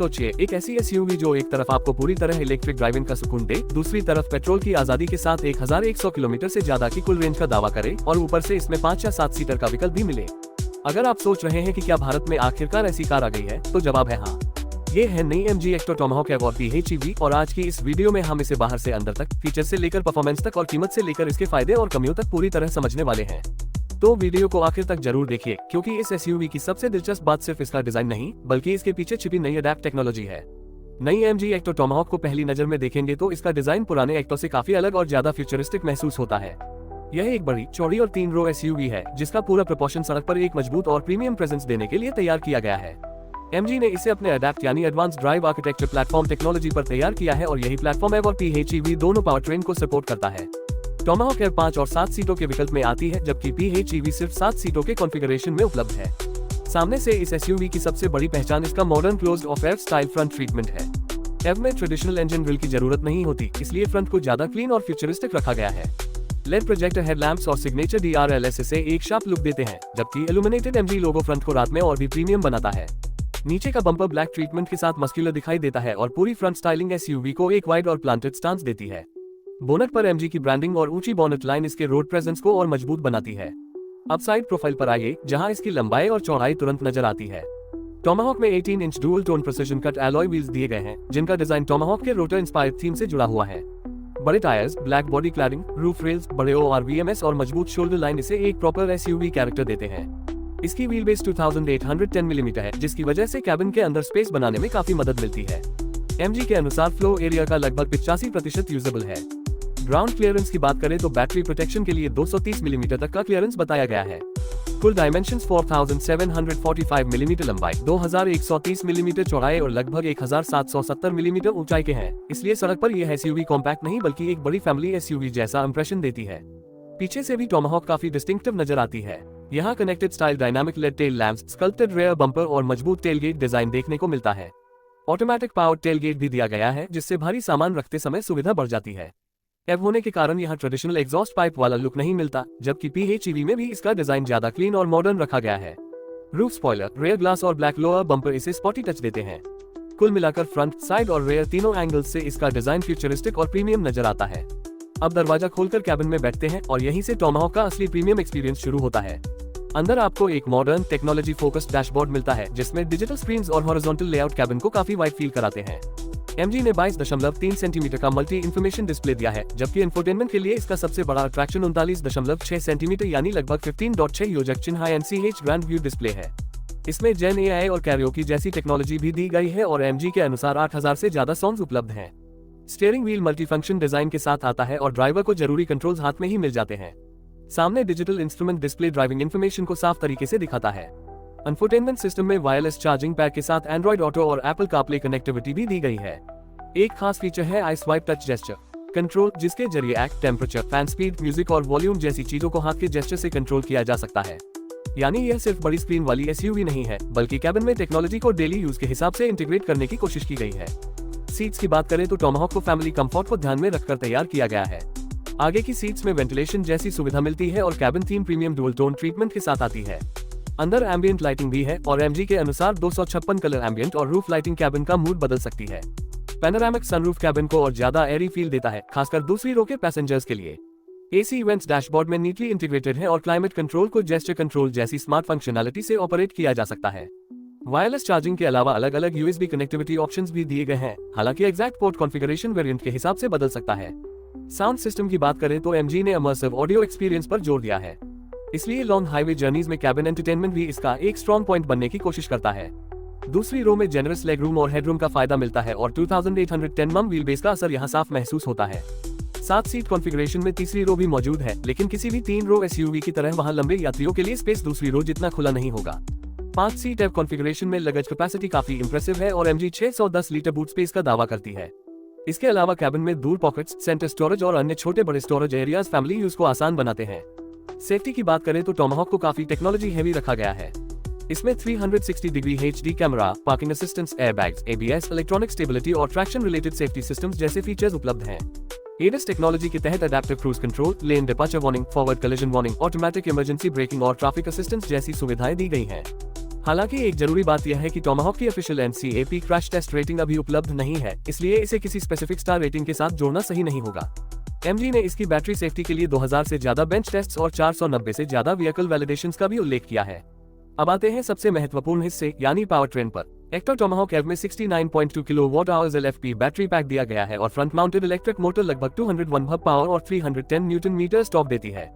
सोचिए, एक ऐसी एसयूवी जो एक तरफ आपको पूरी तरह इलेक्ट्रिक ड्राइविंग का सुकून दे, दूसरी तरफ पेट्रोल की आजादी के साथ 1100 किलोमीटर से ज्यादा की कुल रेंज का दावा करे और ऊपर से इसमें 5 या 7 सीटर का विकल्प भी मिले। अगर आप सोच रहे हैं कि क्या भारत में आखिरकार ऐसी कार आ गई है, तो जवाब है हाँ। ये है नई MG actor Tomahawk award PHEV और आज की इस वीडियो में हम इसे बाहर से अंदर तक, फीचर से लेकर परफॉर्मेंस तक और कीमत से लेकर इसके फायदे और कमियों तक पूरी तरह समझने वाले हैं। तो वीडियो को आखिर तक जरूर देखिए, क्योंकि इस एसयूवी की सबसे दिलचस्प बात सिर्फ इसका डिजाइन नहीं, बल्कि इसके पीछे छिपी नई अडैप्ट टेक्नोलॉजी है। नई MG एक्टर टोमाहॉक को पहली नजर में देखेंगे तो इसका डिजाइन पुराने एक्टर से काफी अलग और ज्यादा फ्यूचरिस्टिक महसूस होता है। यह एक बड़ी, चौड़ी और 3 रो एसयूवी है, जिसका पूरा प्रोपोर्शन सड़क पर एक मजबूत और प्रीमियम प्रेजेंस देने के लिए तैयार किया गया है। MG ने इसे अपने अडैप्ट यानी advance drive architecture platform technology पर तैयार किया है और यही प्लेटफॉर्म एवॉर्ड PHEV दोनों पावरट्रेन को सपोर्ट करता है। टोमाहॉक एयर 5 और 7 सीटों के विकल्प में आती है, जबकि PHEV सिर्फ 7 सीटों के कॉन्फ़िगरेशन में उपलब्ध है। सामने से इस एसयूवी की सबसे बड़ी पहचान इसका modern closed of air style front treatment है। एव में ट्रेडिशनल इंजन ग्रिल की जरूरत नहीं होती, इसलिए फ्रंट को ज्यादा क्लीन और फ्यूचरिस्टिक रखा गया है। लेड प्रोजेक्टर हेडलैम्प्स और सिग्नेचर DRLS से एक शार्प लुक देते हैं, जबकि इल्यूमिनेटेड MG लोगो फ्रंट को रात में और भी प्रीमियम बनाता है। नीचे का बम्पर ब्लैक ट्रीटमेंट के साथ मस्कुलर दिखाई देता है और पूरी फ्रंट स्टाइलिंग एसयूवी को एक वाइड और प्लांटेड स्टांस देती है। बोनट पर MG की ब्रांडिंग और ऊंची बोनट लाइन इसके रोड प्रेजेंस को और मजबूत बनाती है। अब साइड प्रोफाइल पर आइए, जहां इसकी लंबाई और चौड़ाई तुरंत नजर आती है। टोमाहॉक में 18 inch dual tone precision cut alloy wheels दिए गए हैं, जिनका डिजाइन टोमाहॉक के रोटर इंस्पायर्ड थीम से जुड़ा हुआ है। बड़े tyres, black body cladding, roof rails, बड़े ORVMS और मजबूत शोल्डर लाइन इसे एक प्रॉपर एसयूवी कैरेक्टर देते हैं। इसकी व्हील बेस 2810 मिलीमीटर है, जिसकी वजह से कैबिन के अंदर स्पेस बनाने में काफी मदद मिलती है। MG के अनुसार फ्लो एरिया का लगभग 85% यूजेबल है। ग्राउंड क्लियरेंस की बात करें तो बैटरी प्रोटेक्शन के लिए 230 मिलीमीटर तक का क्लियरेंस बताया गया है। कुल डायमेंशंस 4745 मिलीमीटर लंबाई, 2130 मिलीमीटर चौड़ाई और लगभग 1770 मिलीमीटर ऊंचाई के हैं। इसलिए सड़क पर यह एसयूवी कॉम्पैक्ट नहीं बल्कि एक बड़ी फैमिली एसयूवी जैसा इंप्रेशन देती है। पीछे से भी टोमाहॉक काफी डिस्टिंक्टिव नजर आती है। यहाँ connected style dynamic LED tail lamps, sculpted rear bumper और मजबूत टेलगेट डिजाइन देखने को मिलता है। ऑटोमेटिक पावर टेलगेट भी दिया गया है, जिससे भारी सामान रखते समय सुविधा बढ़ जाती है। एव होने के कारण यहाँ ट्रेडिशनल एग्जॉस्ट पाइप वाला लुक नहीं मिलता, जबकि PHEV में भी इसका डिजाइन ज्यादा क्लीन और मॉडर्न रखा गया है। रूफ स्पॉइलर, रेयर ग्लास और ब्लैक लोअर बम्पर इसे स्पॉटी टच देते हैं। कुल मिलाकर फ्रंट, साइड और रेयर तीनों एंगल्स से इसका डिजाइन फ्यूचरिस्टिक और प्रीमियम नजर आता है। अब दरवाजा खोलकर कैबिन में बैठते हैं और यहीं से टोमाहॉक का असली प्रीमियम एक्सपीरियंस शुरू होता है। अंदर आपको एक मॉडर्न टेक्नोलॉजी फोकस्ड डैशबोर्ड मिलता है, जिसमें डिजिटल स्क्रीन्स और हॉरिजॉन्टल लेआउट कैबिन को काफी वाइड फील कराते हैं। MG ने 22.3 सेंटीमीटर का मल्टी इंफॉर्मेशन डिस्प्ले दिया है, जबकि इंफोटेनमेंट के लिए इसका सबसे बड़ा अट्रैक्शन 39.6 सेंटीमीटर यानी लगभग 15.6 योजक चिन्ह NCH ग्रैंड व्यू डिस्प्ले है। इसमें जेन AI और कैरियोकी जैसी टेक्नोलॉजी भी दी गई है और MG के अनुसार 8000 से ज्यादा सॉन्ग्स उपलब्ध हैं। स्टीयरिंग व्हील मल्टीफंक्शन डिजाइन के साथ आता है और ड्राइवर को जरूरी कंट्रोल्स हाथ में ही मिल जाते हैं। सामने digital instrument display driving information को साफ तरीके से दिखाता है। इंफोटेनमेंट सिस्टम में वायरलेस चार्जिंग पैड के साथ एंड्रॉइड ऑटो और एप्पल कारप्ले कनेक्टिविटी भी दी गई है। एक खास फीचर है आई स्वाइप टच जेस्चर कंट्रोल, जिसके जरिए act, temperature, fan speed, music और वॉल्यूम जैसी चीजों को हाथ के जेस्चर से कंट्रोल किया जा सकता है। यानी यह सिर्फ बड़ी स्क्रीन वाली एसयूवी नहीं है, बल्कि कैबिन में टेक्नोलॉजी को डेली यूज के हिसाब से इंटीग्रेट करने की कोशिश की गई है। सीट्स की बात करें तो टोमाहॉक को फैमिली कंफर्ट को ध्यान में रखकर तैयार किया गया है। आगे की सीट्स में वेंटिलेशन जैसी सुविधा मिलती है और cabin theme premium dual tone treatment के साथ आती है। अंदर एम्बियंट लाइटिंग भी है और MG के अनुसार 256 कलर एम्बियंट और रूफ लाइटिंग कैबिन का मूड बदल सकती है। पैनोरामिक सनरूफ कैबिन को और ज्यादा एयरी फील देता है, खासकर दूसरी रो के पैसेंजर्स के लिए। AC इवेंट्स डैशबोर्ड में नीटली इंटीग्रेटेड है और क्लाइमेट कंट्रोल को जेस्चर कंट्रोल जैसी स्मार्ट फंक्शनैलिटी से ऑपरेट किया जा सकता है। वायरलेस चार्जिंग के अलावा अलग अलग USB कनेक्टिविटी ऑप्शंस भी दिए गए हैं, हालांकि एग्जैक्ट पोर्ट कॉन्फ़िगरेशन वेरिएंट के हिसाब से बदल सकता है। साउंड सिस्टम की बात करें तो MG ने इमर्सिव ऑडियो एक्सपीरियंस पर जोर दिया है, इसलिए लॉन्ग हाईवे जर्नीज में कैबिन एंटरटेनमेंट भी इसका एक स्ट्रॉन्ग पॉइंट बनने की कोशिश करता है। दूसरी रो में जेनरस लेग रूम और हेडरूम का फायदा मिलता है और 2810 mm व्हील बेस का असर यहाँ साफ महसूस होता है। 7 सीट कॉन्फ़िगरेशन में तीसरी रो भी मौजूद है, लेकिन किसी भी 3 रो एसयूवी की तरह वहाँ लंबे यात्रियों के लिए स्पेस दूसरी रो जितना खुला नहीं होगा। 5 सीट एव कॉन्फ़िगरेशन में लगेज कैपेसिटी काफी इंप्रेसिव है और MG 610 लीटर बूट स्पेस का दावा करती है। इसके अलावा कैबिन में दूर पॉकेट्स, सेंटर स्टोरेज और अन्य छोटे बड़े स्टोरेज एरियाज फैमिली यूज को आसान बनाते हैं। सेफ्टी की बात करें तो टोमाहॉक को काफी टेक्नोलॉजी हेवी रखा गया है। इसमें 360 degree HD camera, parking assistance, airbags, ABS, electronic stability और ट्रैक्शन रिलेटेड सेफ्टी सिस्टम्स जैसे फीचर्स उपलब्ध हैं। ADAS टेक्नोलॉजी के तहत adaptive cruise control, lane departure warning, forward collision warning, automatic emergency breaking और ट्रैफिक असिस्टेंस जैसी सुविधाएं दी गई हैं। हालांकि एक जरूरी बात यह है कि टोमाहॉक की official NCAP crash test rating अभी उपलब्ध नहीं है, इसलिए इसे किसी स्पेसिफिक स्टार रेटिंग के साथ जोड़ना सही नहीं होगा। MG ने इसकी बैटरी सेफ्टी के लिए 2000 से ज्यादा बेंच टेस्ट्स और 490 से ज्यादा व्हीकल वैलिडेशंस का भी उल्लेख किया है। अब आते हैं सबसे महत्वपूर्ण हिस्से यानी पावर ट्रेन पर। एक्टर टोमाहॉक एव में 69.2 kilowatt hours LFP battery pack दिया गया है और फ्रंट माउंटेड इलेक्ट्रिक मोटर लगभग 201 हब पावर और 310 न्यूटन मीटर टॉर्क देती है।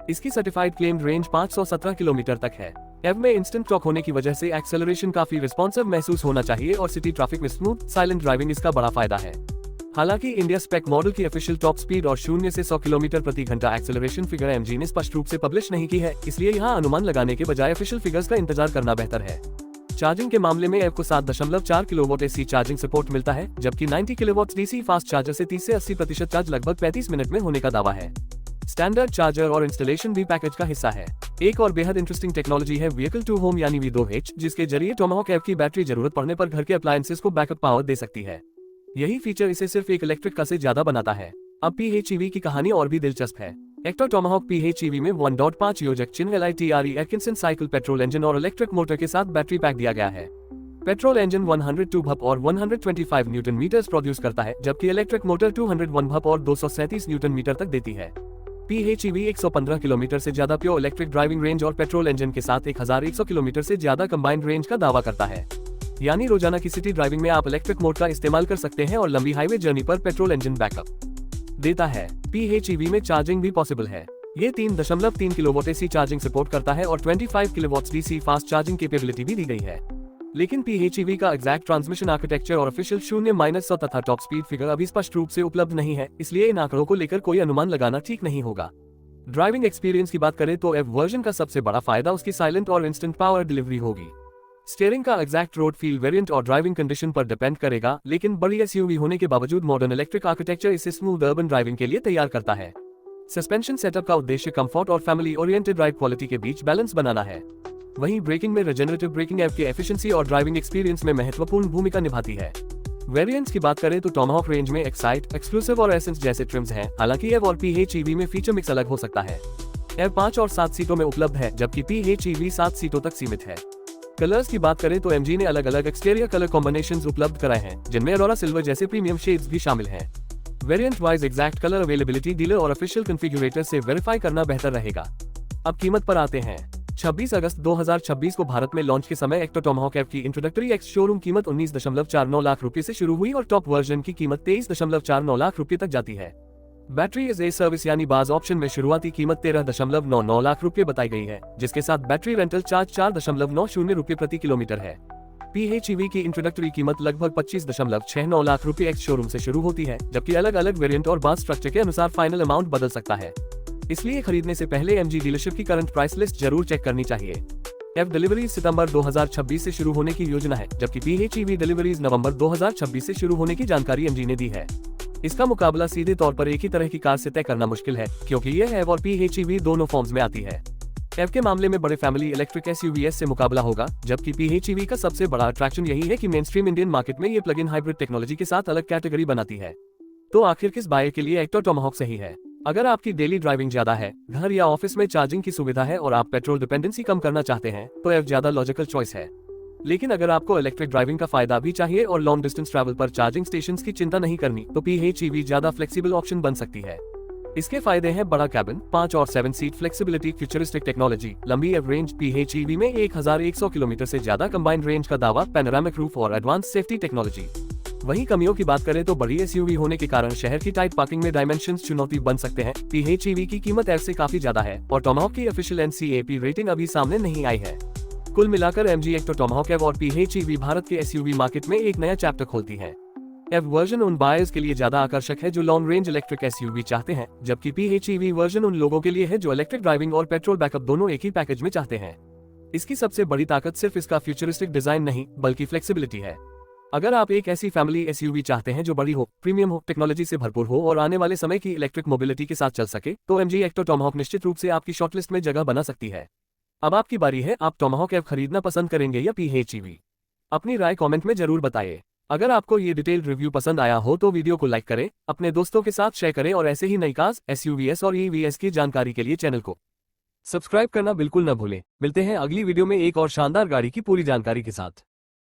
इसकी सर्टिफाइड क्लेम्ड रेंज 517 किलोमीटर तक है। एव में इंस्टेंट टॉर्क होने की वजह से एक्सेलरेशन काफी रिस्पॉन्सिव महसूस होना चाहिए और सिटी ट्रैफिक में स्मूथ साइलेंट ड्राइविंग इसका बड़ा फायदा है। हालांकि इंडिया स्पेक मॉडल की ऑफिशियल टॉप स्पीड और 0 से 100 किलोमीटर प्रति घंटा एक्सेलरेशन फिगर MG ने स्पष्ट रूप से पब्लिश नहीं की है, इसलिए यहाँ अनुमान लगाने के बजाय ऑफिशियल फिगर्स का इंतजार करना बेहतर है। चार्जिंग के मामले में एव को 7.4 किलोवाट AC चार्जिंग सपोर्ट मिलता है, जबकि 90 किलोवाट DC फास्ट चार्जर से 30 से 80% चार्ज लगभग 35 मिनट में होने का दावा है। स्टैंडर्ड चार्जर और इंस्टॉलेशन भी पैकेज का हिस्सा है। एक और बेहद इंटरेस्टिंग टेक्नोलॉजी है व्हीकल टू होम यानी V2H, जिसके जरिए टोमाहॉक एव की बैटरी जरूरत पड़ने पर घर के अप्लायंसेस को बैकअप पावर दे सकती है। यही फीचर इसे सिर्फ एक इलेक्ट्रिक कार से ज्यादा बनाता है। अब PHEV की कहानी और भी दिलचस्प है। एक्टर टोमाहॉक PHEV में 1.5 योजक चिन्ह LITRE Atkinson cycle petrol engine और इलेक्ट्रिक मोटर के साथ बैटरी पैक दिया गया है। पेट्रोल इंजन 102 भप और 125 न्यूटन मीटर्स प्रोड्यूस करता है, जबकि इलेक्ट्रिक मोटर 201 भप और 237 न्यूटन मीटर तक देती है। PHEV 115 किलोमीटर से ज्यादा प्योर इलेक्ट्रिक ड्राइविंग रेंज और पेट्रोल इंजन के साथ 1100 किलोमीटर से ज्यादा कंबाइंड रेंज का दावा करता है। यानी रोजाना की सिटी ड्राइविंग में आप इलेक्ट्रिक मोड का इस्तेमाल कर सकते हैं और लंबी हाईवे जर्नी पर पेट्रोल इंजन बैकअप देता है। PHEV में चार्जिंग भी पॉसिबल है। ये 3.3 किलोवाट AC चार्जिंग सपोर्ट करता है और 25 kilowatt DC fast charging capability भी दी गई है। लेकिन PHEV का एग्जैक्ट ट्रांसमिशन आर्किटेक्चर और ऑफिशियल 0-100 तथा टॉप स्पीड फिगर अभी स्पष्ट रूप से उपलब्ध नहीं है, इसलिए इन आंकड़ों को लेकर कोई अनुमान लगाना ठीक नहीं होगा। ड्राइविंग एक्सपीरियंस की बात करें तो एव वर्जन का सबसे बड़ा फायदा उसकी साइलेंट और इंस्टेंट पावर डिलीवरी होगी। स्टीयरिंग का एग्जैक्ट रोड फील वेरिएंट और ड्राइविंग कंडीशन पर डिपेंड करेगा, लेकिन बड़ी SUV होने के बावजूद मॉडर्न इलेक्ट्रिक आर्किटेक्चर इसे स्मूथ अर्बन ड्राइविंग के लिए तैयार करता है। सस्पेंशन सेटअप का उद्देश्य कंफर्ट और फैमिली ओरिएंटेड राइड क्वालिटी के बीच बैलेंस बनाना है। वहीं ब्रेकिंग में रिजेनरेटिव ब्रेकिंग एव की एफिशिएंसी और ड्राइविंग एक्सपीरियंस में महत्वपूर्ण भूमिका निभाती है। वेरिएंट्स की बात करें तो टोमाहॉक रेंज में एक्साइट, एक्सक्लूसिव और एसेंस जैसे ट्रिम्स हैं। हालांकि एव और PHEV में फीचर मिक्स अलग हो सकता है। एव 5 और 7 सीटों में उपलब्ध है, जबकि PHEV 7 सीटों तक सीमित है। कलर्स की बात करें तो MG ने अलग अलग एक्सटीरियर कलर कॉम्बिनेशंस उपलब्ध कराए हैं, जिनमें अरोरा सिल्वर जैसे प्रीमियम शेड्स भी शामिल हैं। Variant wise exact colour availability dealer और ऑफिशियल कॉन्फ़िगरेटर से वेरीफाई करना बेहतर रहेगा। अब कीमत पर आते हैं। 26 अगस्त 2026 को भारत में लॉन्च के समय एक्टर टोमाहॉक एव की इंट्रोडक्टरी एक्स शोरूम कीमत 19.49 लाख रुपए से शुरू हुई और टॉप वर्जन की कीमत 23.49 लाख रुपए तक जाती है। बैटरी एज ए सर्विस यानी बाज ऑप्शन में शुरुआती कीमत 13.99 लाख रुपए बताई गई है, जिसके साथ बैटरी रेंटल चार्ज 4.90 रुपए प्रति किलोमीटर है। PHEV की इंट्रोडक्टरी कीमत लगभग 25.69 लाख रुपए एक्स शोरूम से शुरू होती है, जबकि अलग अलग वेरिएंट और बाज स्ट्रक्चर के अनुसार फाइनल अमाउंट बदल सकता है। इसलिए खरीदने से पहले MG डीलरशिप की करंट प्राइस लिस्ट जरूर चेक करनी चाहिए। एव डिलीवरी सितंबर 2026 से शुरू होने की योजना है, जबकि PHEV डिलीवरीज नवंबर 2026 से शुरू होने की जानकारी MG ने दी है। इसका मुकाबला सीधे तौर पर एक ही तरह की कार से तय करना मुश्किल है, क्योंकि यह एव और PHEV दोनों फॉर्म्स में आती है। एव के मामले में बड़े फैमिली इलेक्ट्रिक SUVs से मुकाबला होगा, जबकि PHEV का सबसे बड़ा अट्रैक्शन यही है कि मेनस्ट्रीम इंडियन मार्केट में ये प्लग इन हाइब्रिड टेक्नोलॉजी के साथ अलग कैटेगरी बनाती है। तो आखिर किस बायर के लिए एक्टर टोमाहॉक सही है? अगर आपकी डेली ड्राइविंग ज्यादा है, घर या ऑफिस में चार्जिंग की सुविधा है और आप पेट्रोल डिपेंडेंसी कम करना चाहते हैं, तो एव ज्यादा लॉजिकल चॉइस है। लेकिन अगर आपको इलेक्ट्रिक ड्राइविंग का फायदा भी चाहिए और लॉन्ग डिस्टेंस ट्रैवल पर चार्जिंग स्टेशंस की चिंता नहीं करनी, तो PHEV ज्यादा फ्लेक्सिबल ऑप्शन बन सकती है। इसके फायदे हैं बड़ा कैबिन, 5 और 7 सीट फ्लेक्सिबिलिटी, फ्यूचरिस्टिक टेक्नोलॉजी, लंबी एव रेंज, PHEV में 1100 किलोमीटर से ज्यादा कंबाइंड रेंज का दावा, पैनोरामिक रूफ और एडवांस सेफ्टी टेक्नोलॉजी। वहीं कमियों की बात करें तो बड़ी SUV होने के कारण शहर की टाइट पार्किंग में डायमेंशंस चुनौती बन सकते हैं। PHEV की कीमत एव से काफी ज्यादा है और टोमाहॉक की ऑफिशियल NCAP रेटिंग अभी सामने नहीं आई है। कुल मिलाकर MG एक्टर टोमाहॉक एव और PHEV भारत के SUV मार्केट में एक नया चैप्टर खोलती है। एव वर्जन उन बायर्स के लिए ज्यादा आकर्षक है जो लॉन्ग रेंज इलेक्ट्रिक SUV चाहते हैं, जबकि PHEV वर्जन उन लोगों के लिए है जो इलेक्ट्रिक ड्राइविंग और पेट्रोल बैकअप दोनों एक ही पैकेज में चाहते हैं। इसकी सबसे बड़ी ताकत सिर्फ इसका फ्यूचरिस्टिक डिजाइन नहीं, बल्कि फ्लेक्सिबिलिटी है। अगर आप एक ऐसी फैमिली SUV चाहते हैं जो बड़ी हो, प्रीमियम हो, टेक्नोलॉजी से भरपूर हो और आने वाले समय की इलेक्ट्रिक मोबिलिटी के साथ चल सके, तो MG एक्टर टोमाहॉक निश्चित रूप से आपकी शॉर्टलिस्ट में जगह बना सकती है। अब आपकी बारी है, आप टोमाहॉक एव खरीदना पसंद करेंगे या PHEV? अपनी राय कमेंट में जरूर बताइए। अगर आपको ये डिटेल्ड रिव्यू पसंद आया हो तो वीडियो को लाइक करें, अपने दोस्तों के साथ शेयर करें और ऐसे ही नई कार्स, SUVs और EVs की जानकारी के लिए चैनल को सब्सक्राइब करना बिल्कुल न भूलें। मिलते हैं अगली वीडियो में एक और शानदार गाड़ी की पूरी जानकारी के साथ।